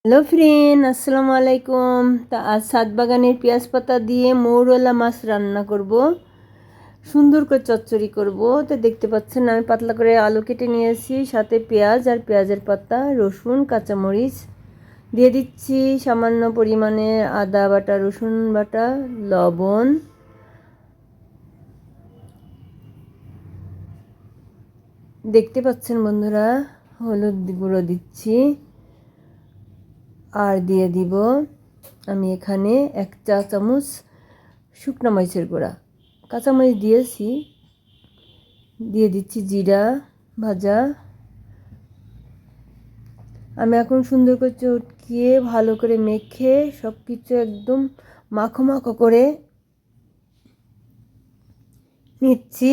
Hello friend, আসসালামু আলাইকুম। তা আজ ছাদ বাগানের পেঁয়াজ পাতা দিয়ে মৌরলা মাছ রান্না করব, সুন্দর করে চচ্চড়ি করব। তো দেখতে পাচ্ছেন আমি পাতলা করে আলু কেটে নিয়েছি, সাথে পেঁয়াজ আর পেঁয়াজের পাতা, রসুন, কাঁচামরিচ দিয়ে দিচ্ছি, সামান্য পরিমাণে আদা বাটা, রসুন বাটা, লবণ, দেখতে পাচ্ছেন বন্ধুরা, হলুদ গুঁড়ো দিচ্ছি, আর দিয়ে দিব আমি এখানে 1 চা চামচ শুকনো মরিচের গুঁড়া। কাঁচামরিচ দিয়েছি, দিয়ে দিচ্ছি জিরা ভাজা। আমি এখন সুন্দর করে চটকিয়ে ভালো করে মেখে সব কিছু একদম মাখো মাখো করে নিচ্ছি।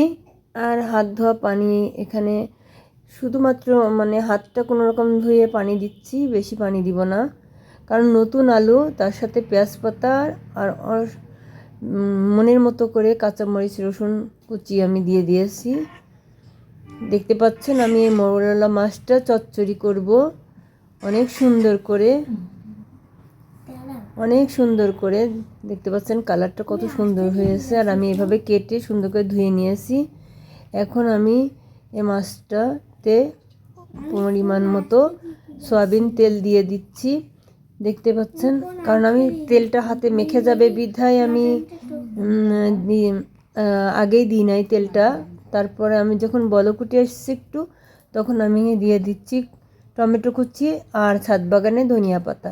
আর হাত ধোয়া পানি এখানে শুধুমাত্র হাতটা কোনো রকম ধুয়ে পানি দিচ্ছি, বেশি পানি দিব না, কারণ নতুন আলু, তার সাথে পেঁয়াজ পাতা আর মনের মতো করে কাঁচামরিচ, রসুন কুচি আমি দিয়ে দিয়েছি। দেখতে পাচ্ছেন আমি এই মৌরলা মাছটা চচ্চড়ি করব অনেক সুন্দর করে দেখতে পাচ্ছেন কালারটা কত সুন্দর হয়েছে। আর আমি এভাবে কেটে সুন্দর করে ধুয়ে নিয়েছি। এখন আমি এই মাছটাতে পরিমাণ মতো সয়াবিন তেল দিয়ে দিচ্ছি, দেখতে পাচ্ছেন, কারণ আমি তেলটা হাতে মেখে যাবে বিধায় আমি আগেই দিই নাই তেলটা। তারপরে আমি যখন বলকুটি আসছি একটু, তখন আমি দিয়ে দিচ্ছি টমেটো কুচি আর ছাদ বাগানে ধনিয়া পাতা।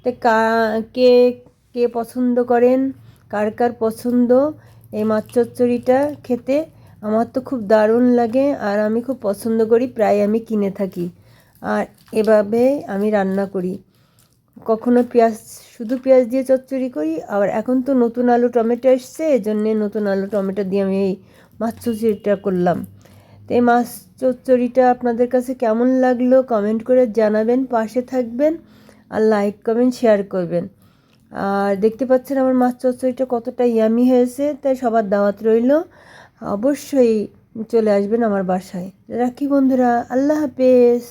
তো কে কে পছন্দ করেন, কার কার পছন্দ এই মাছ চচ্চড়িটা খেতে? আমার তো খুব দারুণ লাগে, আর আমি খুব পছন্দ করি, প্রায় আমি কিনে থাকি। আর এভাবে আমি রান্না করি, কখনো শুধু পেঁয়াজ দিয়ে চচ্চড়ি করি, আবার এখন তো নতুন আলু টমেটো এসছে, এজন্যে নতুন আলু টমেটো দিয়ে আমি এই মাছ চচ্চড়িটা করলাম। তো এই মাছ চচ্চড়িটা আপনাদের কাছে কেমন লাগলো কমেন্ট করে জানাবেন, পাশে থাকবেন, আর লাইক কমেন্ট শেয়ার করবেন। আর দেখতে পাচ্ছেন আমার মাছ চচ্চড়িটা কতটা ইয়ামি হয়েছে, তাই সবার দাওয়াত রইল, অবশ্যই চলে আসবেন আমার বাসায়। রাখি বন্ধুরা, আল্লাহ হাফেজ।